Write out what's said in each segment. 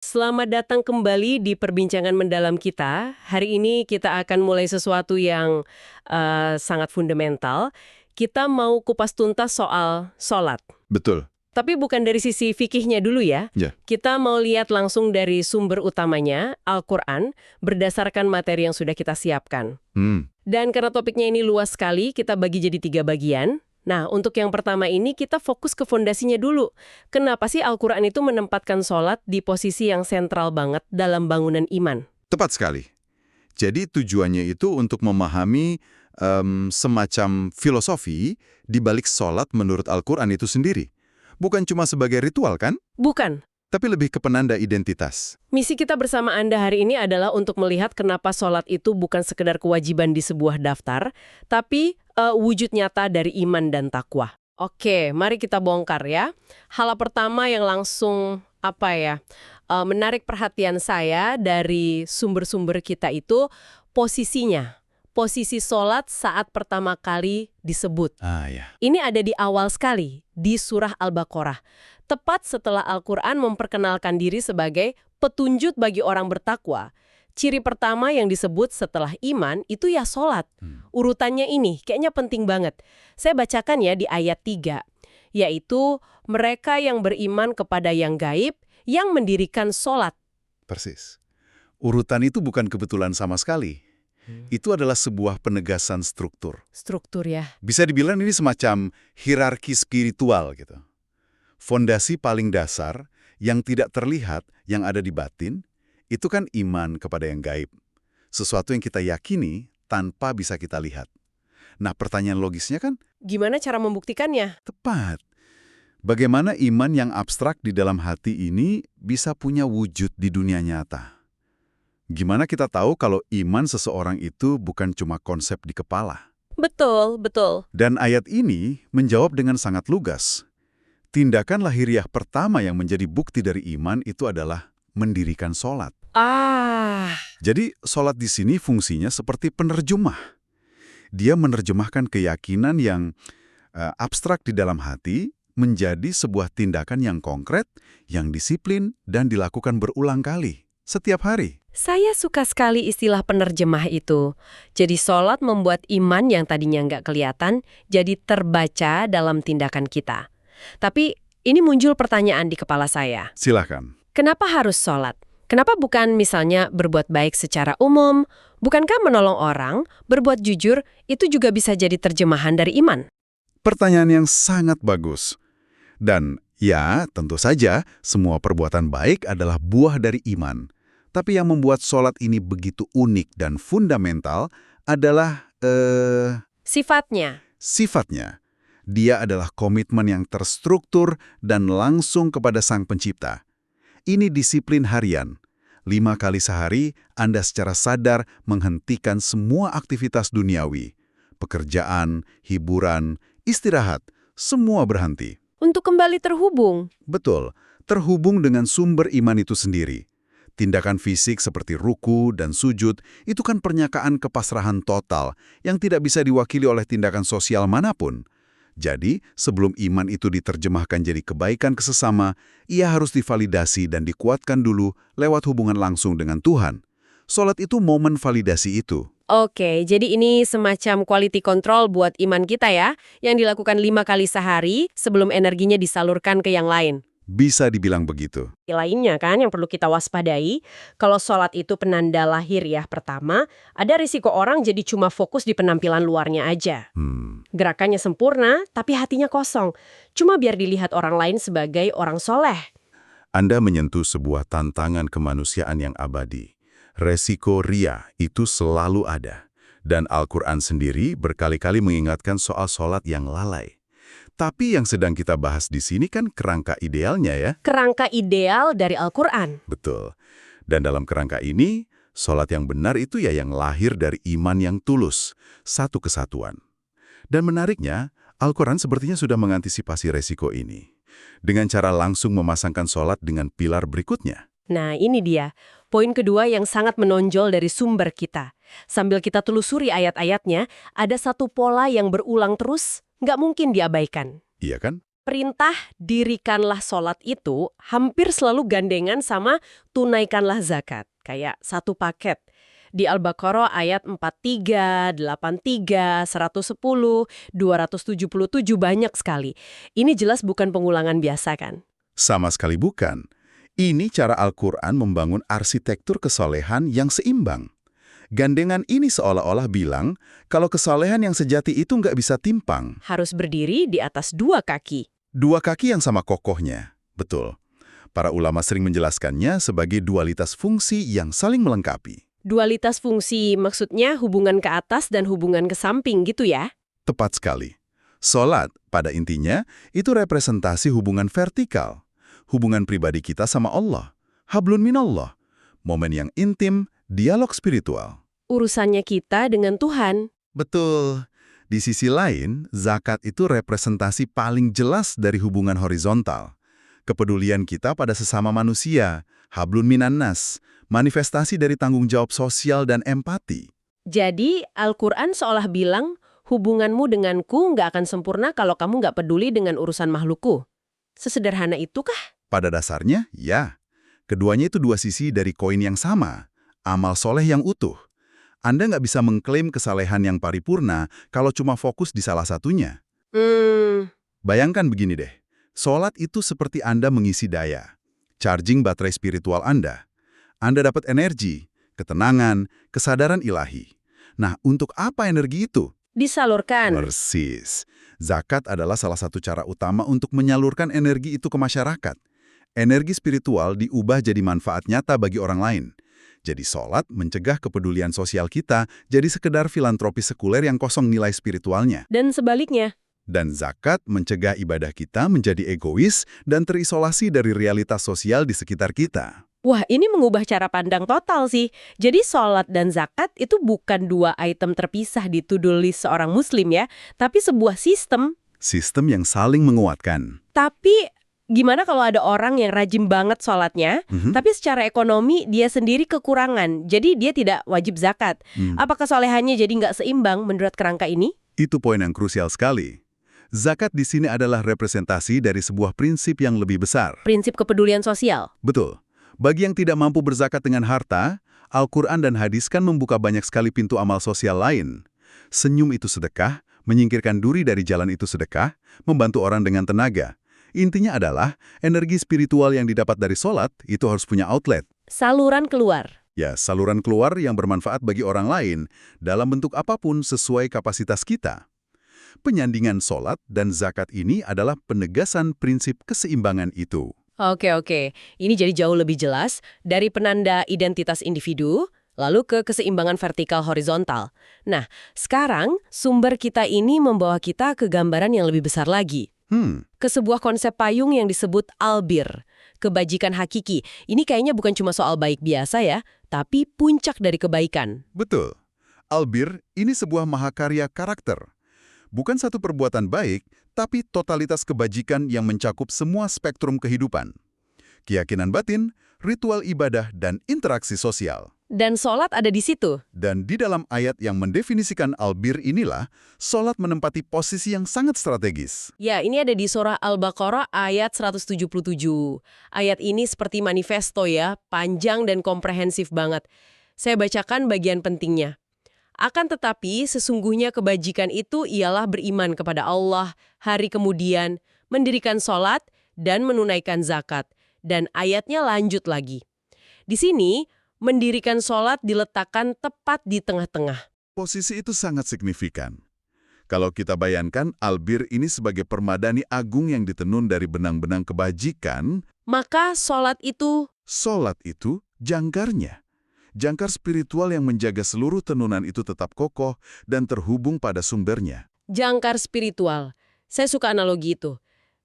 Selamat datang kembali di perbincangan mendalam kita. Hari ini kita akan mulai sesuatu yang sangat fundamental. Kita mau kupas tuntas soal sholat. Betul. Tapi bukan dari sisi fikihnya dulu ya. Ya. Kita mau lihat langsung dari sumber utamanya, Al-Quran, berdasarkan materi yang sudah kita siapkan. Dan karena topiknya ini luas sekali, kita bagi jadi 3 bagian. Nah, untuk yang pertama ini kita fokus ke fondasinya dulu. Kenapa sih Al-Quran itu menempatkan sholat di posisi yang sentral banget dalam bangunan iman? Tepat sekali. Jadi tujuannya itu untuk memahami semacam filosofi di balik sholat menurut Al-Quran itu sendiri. Bukan cuma sebagai ritual kan? Bukan. Tapi lebih ke penanda identitas. Misi kita bersama Anda hari ini adalah untuk melihat kenapa sholat itu bukan sekedar kewajiban di sebuah daftar, tapi wujud nyata dari iman dan takwa. Oke, mari kita bongkar ya. Hal pertama yang langsung menarik perhatian saya dari sumber-sumber kita itu posisinya. Posisi sholat saat pertama kali disebut. Ya. Ini ada di awal sekali, di surah Al-Baqarah. Tepat setelah Al-Quran memperkenalkan diri sebagai petunjuk bagi orang bertakwa. Ciri pertama yang disebut setelah iman itu ya sholat. Urutannya ini kayaknya penting banget. Saya bacakan ya di ayat 3. Yaitu mereka yang beriman kepada yang gaib, yang mendirikan sholat. Persis. Urutan itu bukan kebetulan sama sekali. Itu adalah sebuah penegasan struktur. Struktur ya. Bisa dibilang ini semacam hierarki spiritual gitu. Fondasi paling dasar yang tidak terlihat, yang ada di batin, itu kan iman kepada yang gaib. Sesuatu yang kita yakini tanpa bisa kita lihat. Nah, pertanyaan logisnya kan? Gimana cara membuktikannya? Tepat. Bagaimana iman yang abstrak di dalam hati ini bisa punya wujud di dunia nyata? Gimana kita tahu kalau iman seseorang itu bukan cuma konsep di kepala? Betul, betul. Dan ayat ini menjawab dengan sangat lugas. Tindakan lahiriah pertama yang menjadi bukti dari iman itu adalah mendirikan sholat. Jadi sholat di sini fungsinya seperti penerjemah. Dia menerjemahkan keyakinan yang abstrak di dalam hati menjadi sebuah tindakan yang konkret, yang disiplin, dan dilakukan berulang kali, setiap hari. Saya suka sekali istilah penerjemah itu. Jadi sholat membuat iman yang tadinya nggak kelihatan jadi terbaca dalam tindakan kita. Tapi ini muncul pertanyaan di kepala saya. Silakan. Kenapa harus sholat? Kenapa bukan misalnya berbuat baik secara umum? Bukankah menolong orang, berbuat jujur, itu juga bisa jadi terjemahan dari iman? Pertanyaan yang sangat bagus. Dan ya, tentu saja semua perbuatan baik adalah buah dari iman. Tapi yang membuat sholat ini begitu unik dan fundamental adalah Sifatnya. sifatnya. Dia adalah komitmen yang terstruktur dan langsung kepada Sang Pencipta. Ini disiplin harian. 5 kali sehari, Anda secara sadar menghentikan semua aktivitas duniawi. Pekerjaan, hiburan, istirahat, semua berhenti. Untuk kembali terhubung. Betul, terhubung dengan sumber iman itu sendiri. Tindakan fisik seperti ruku dan sujud itu kan pernyataan kepasrahan total yang tidak bisa diwakili oleh tindakan sosial manapun. Jadi, sebelum iman itu diterjemahkan jadi kebaikan ke sesama, ia harus divalidasi dan dikuatkan dulu lewat hubungan langsung dengan Tuhan. Sholat itu momen validasi itu. Oke, jadi ini semacam quality control buat iman kita ya, yang dilakukan 5 kali sehari sebelum energinya disalurkan ke yang lain. Bisa dibilang begitu. Lainnya kan yang perlu kita waspadai, kalau sholat itu penanda lahiriah pertama, ada risiko orang jadi cuma fokus di penampilan luarnya aja. Gerakannya sempurna, tapi hatinya kosong. Cuma biar dilihat orang lain sebagai orang soleh. Anda menyentuh sebuah tantangan kemanusiaan yang abadi. Resiko ria itu selalu ada. Dan Al-Quran sendiri berkali-kali mengingatkan soal sholat yang lalai. Tapi yang sedang kita bahas di sini kan kerangka idealnya ya. Kerangka ideal dari Al-Quran. Betul. Dan dalam kerangka ini, sholat yang benar itu ya yang lahir dari iman yang tulus, satu kesatuan. Dan menariknya, Al-Quran sepertinya sudah mengantisipasi resiko ini. Dengan cara langsung memasangkan sholat dengan pilar berikutnya. Nah, ini dia. Poin kedua yang sangat menonjol dari sumber kita. Sambil kita telusuri ayat-ayatnya, ada satu pola yang berulang terus, nggak mungkin diabaikan. Iya kan? perintah dirikanlah sholat itu hampir selalu gandengan sama tunaikanlah zakat. Kayak satu paket. Di Al-Baqarah ayat 43, 83, 110, 277 banyak sekali. Ini jelas bukan pengulangan biasa kan? Sama sekali bukan. Ini cara Al-Quran membangun arsitektur kesolehan yang seimbang. Gandengan ini seolah-olah bilang kalau kesolehan yang sejati itu nggak bisa timpang. Harus berdiri di atas dua kaki. Dua kaki yang sama kokohnya. Betul. Para ulama sering menjelaskannya sebagai dualitas fungsi yang saling melengkapi. Dualitas fungsi maksudnya hubungan ke atas dan hubungan ke samping gitu ya? Tepat sekali. Sholat, pada intinya, itu representasi hubungan vertikal. Hubungan pribadi kita sama Allah. Hablun minallah. Momen yang intim, dialog spiritual. Urusannya kita dengan Tuhan. Betul. Di sisi lain, zakat itu representasi paling jelas dari hubungan horizontal. Kepedulian kita pada sesama manusia, hablun minannas, manifestasi dari tanggung jawab sosial dan empati. Jadi, Al-Quran seolah bilang, hubunganmu denganku nggak akan sempurna kalau kamu nggak peduli dengan urusan makhlukku. Sesederhana itukah? Pada dasarnya, ya. Keduanya itu dua sisi dari koin yang sama, amal soleh yang utuh. Anda nggak bisa mengklaim kesalehan yang paripurna kalau cuma fokus di salah satunya. Bayangkan begini deh, sholat itu seperti Anda mengisi daya, charging baterai spiritual Anda. Anda dapat energi, ketenangan, kesadaran ilahi. Nah, untuk apa energi itu? Disalurkan. Persis. Zakat adalah salah satu cara utama untuk menyalurkan energi itu ke masyarakat. Energi spiritual diubah jadi manfaat nyata bagi orang lain. Jadi sholat mencegah kepedulian sosial kita jadi sekedar filantropi sekuler yang kosong nilai spiritualnya. Dan sebaliknya. Dan zakat mencegah ibadah kita menjadi egois dan terisolasi dari realitas sosial di sekitar kita. Wah, ini mengubah cara pandang total sih. Jadi sholat dan zakat itu bukan dua item terpisah di to-do list seorang muslim ya, tapi sebuah sistem. Sistem yang saling menguatkan. Tapi gimana kalau ada orang yang rajin banget sholatnya, tapi secara ekonomi dia sendiri kekurangan, jadi dia tidak wajib zakat. Apakah solehannya jadi nggak seimbang menurut kerangka ini? Itu poin yang krusial sekali. Zakat di sini adalah representasi dari sebuah prinsip yang lebih besar. Prinsip kepedulian sosial. Betul. Bagi yang tidak mampu berzakat dengan harta, Al-Quran dan hadis kan membuka banyak sekali pintu amal sosial lain. Senyum itu sedekah, menyingkirkan duri dari jalan itu sedekah, membantu orang dengan tenaga. Intinya adalah, energi spiritual yang didapat dari sholat itu harus punya outlet. Saluran keluar. Ya, saluran keluar yang bermanfaat bagi orang lain, dalam bentuk apapun sesuai kapasitas kita. Penyandingan sholat dan zakat ini adalah penegasan prinsip keseimbangan itu. Oke. Ini jadi jauh lebih jelas dari penanda identitas individu, lalu ke keseimbangan vertikal horizontal. Nah, sekarang sumber kita ini membawa kita ke gambaran yang lebih besar lagi. Ke sebuah konsep payung yang disebut albir, kebajikan hakiki. Ini kayaknya bukan cuma soal baik biasa ya, tapi puncak dari kebaikan. Betul. Albir ini sebuah mahakarya karakter. Bukan satu perbuatan baik, tapi totalitas kebajikan yang mencakup semua spektrum kehidupan. Keyakinan batin, ritual ibadah, dan interaksi sosial. Dan sholat ada di situ. Dan di dalam ayat yang mendefinisikan albir inilah, sholat menempati posisi yang sangat strategis. Ya, ini ada di surah Al-Baqarah ayat 177. Ayat ini seperti manifesto ya, panjang dan komprehensif banget. Saya bacakan bagian pentingnya. Akan tetapi, sesungguhnya kebajikan itu ialah beriman kepada Allah, hari kemudian, mendirikan sholat, dan menunaikan zakat. Dan ayatnya lanjut lagi. Di sini, mendirikan sholat diletakkan tepat di tengah-tengah. Posisi itu sangat signifikan. Kalau kita bayangkan albir ini sebagai permadani agung yang ditenun dari benang-benang kebajikan, maka sholat itu jangkarnya. Jangkar spiritual yang menjaga seluruh tenunan itu tetap kokoh dan terhubung pada sumbernya. Jangkar spiritual. Saya suka analogi itu.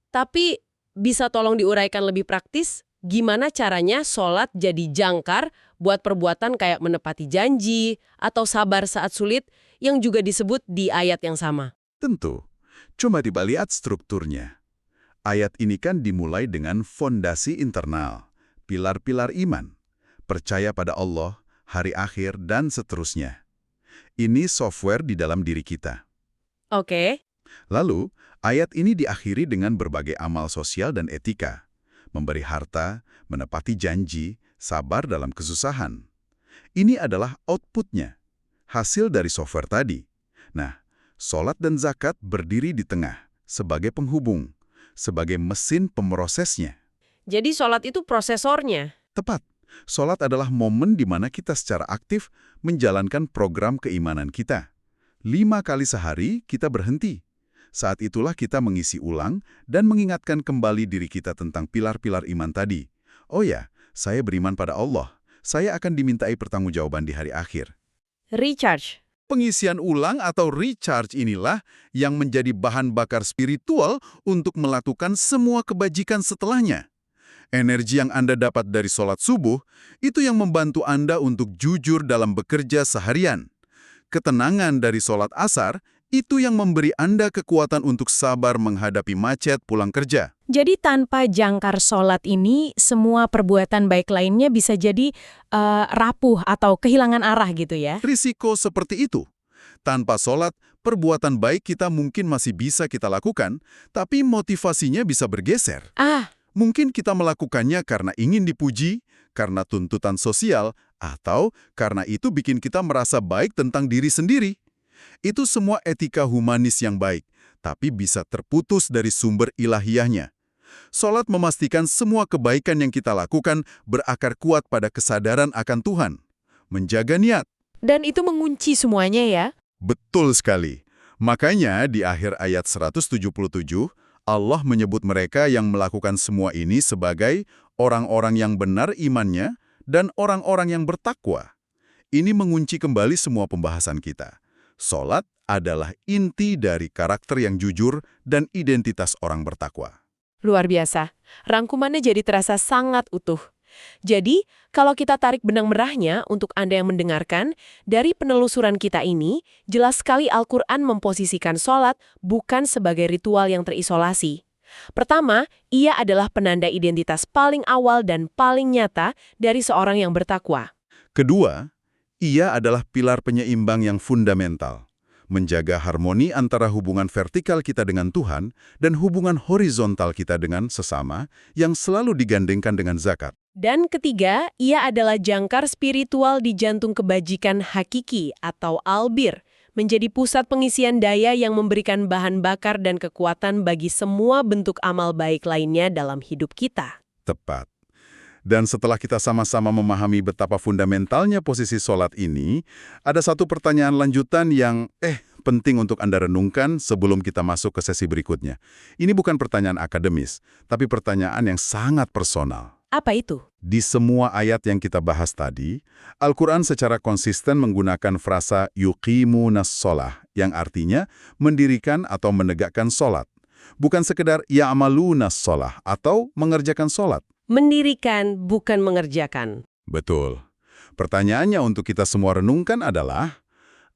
Tapi bisa tolong diuraikan lebih praktis? Gimana caranya sholat jadi jangkar buat perbuatan kayak menepati janji atau sabar saat sulit yang juga disebut di ayat yang sama? Tentu. Cuma lihat strukturnya. Ayat ini kan dimulai dengan fondasi internal, pilar-pilar iman. Percaya pada Allah, hari akhir, dan seterusnya. Ini software di dalam diri kita. Oke. Lalu, Ayat ini diakhiri dengan berbagai amal sosial dan etika. Memberi harta, menepati janji, sabar dalam kesusahan. Ini adalah outputnya, hasil dari software tadi. Nah, sholat dan zakat berdiri di tengah, sebagai penghubung, sebagai mesin pemrosesnya. Jadi sholat itu prosesornya. Tepat, sholat adalah momen di mana kita secara aktif menjalankan program keimanan kita. 5 kali sehari kita berhenti. Saat itulah kita mengisi ulang dan mengingatkan kembali diri kita tentang pilar-pilar iman tadi. Oh ya, saya beriman pada Allah. Saya akan dimintai pertanggungjawaban di hari akhir. Recharge. Pengisian ulang atau recharge inilah yang menjadi bahan bakar spiritual untuk melakukan semua kebajikan setelahnya. Energi yang Anda dapat dari sholat subuh, itu yang membantu Anda untuk jujur dalam bekerja seharian. Ketenangan dari sholat asar, itu yang memberi Anda kekuatan untuk sabar menghadapi macet pulang kerja. Jadi tanpa jangkar sholat ini, semua perbuatan baik lainnya bisa jadi rapuh atau kehilangan arah gitu ya? Risiko seperti itu. Tanpa sholat, perbuatan baik kita mungkin masih bisa kita lakukan, tapi motivasinya bisa bergeser. Mungkin kita melakukannya karena ingin dipuji, karena tuntutan sosial, atau karena itu bikin kita merasa baik tentang diri sendiri. Itu semua etika humanis yang baik, tapi bisa terputus dari sumber ilahiyahnya. Sholat memastikan semua kebaikan yang kita lakukan berakar kuat pada kesadaran akan Tuhan. Menjaga niat. Dan itu mengunci semuanya ya? Betul sekali. Makanya di akhir ayat 177, Allah menyebut mereka yang melakukan semua ini sebagai orang-orang yang benar imannya dan orang-orang yang bertakwa. Ini mengunci kembali semua pembahasan kita. Sholat adalah inti dari karakter yang jujur dan identitas orang bertakwa. Luar biasa. Rangkumannya jadi terasa sangat utuh. Jadi, kalau kita tarik benang merahnya untuk Anda yang mendengarkan, dari penelusuran kita ini, jelas sekali Al-Quran memposisikan sholat bukan sebagai ritual yang terisolasi. Pertama, ia adalah penanda identitas paling awal dan paling nyata dari seorang yang bertakwa. Kedua, ia adalah pilar penyeimbang yang fundamental, menjaga harmoni antara hubungan vertikal kita dengan Tuhan dan hubungan horizontal kita dengan sesama yang selalu digandengkan dengan zakat. Dan ketiga, ia adalah jangkar spiritual di jantung kebajikan hakiki atau albir, menjadi pusat pengisian daya yang memberikan bahan bakar dan kekuatan bagi semua bentuk amal baik lainnya dalam hidup kita. Tepat. Dan setelah kita sama-sama memahami betapa fundamentalnya posisi sholat ini, ada satu pertanyaan lanjutan yang penting untuk Anda renungkan sebelum kita masuk ke sesi berikutnya. Ini bukan pertanyaan akademis, tapi pertanyaan yang sangat personal. Apa itu? Di semua ayat yang kita bahas tadi, Al-Quran secara konsisten menggunakan frasa yuqimunas sholah, yang artinya mendirikan atau menegakkan sholat. Bukan sekedar ya'malunas sholah atau mengerjakan sholat. Mendirikan, bukan mengerjakan. Betul. Pertanyaannya untuk kita semua renungkan adalah,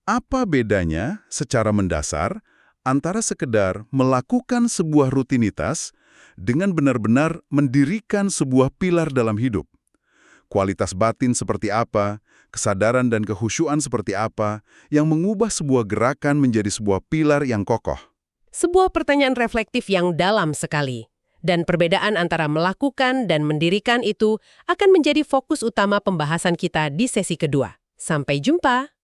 apa bedanya secara mendasar antara sekedar melakukan sebuah rutinitas dengan benar-benar mendirikan sebuah pilar dalam hidup? Kualitas batin seperti apa, kesadaran dan kehusyuan seperti apa, yang mengubah sebuah gerakan menjadi sebuah pilar yang kokoh? Sebuah pertanyaan reflektif yang dalam sekali. Dan perbedaan antara melakukan dan mendirikan itu akan menjadi fokus utama pembahasan kita di sesi kedua. Sampai jumpa!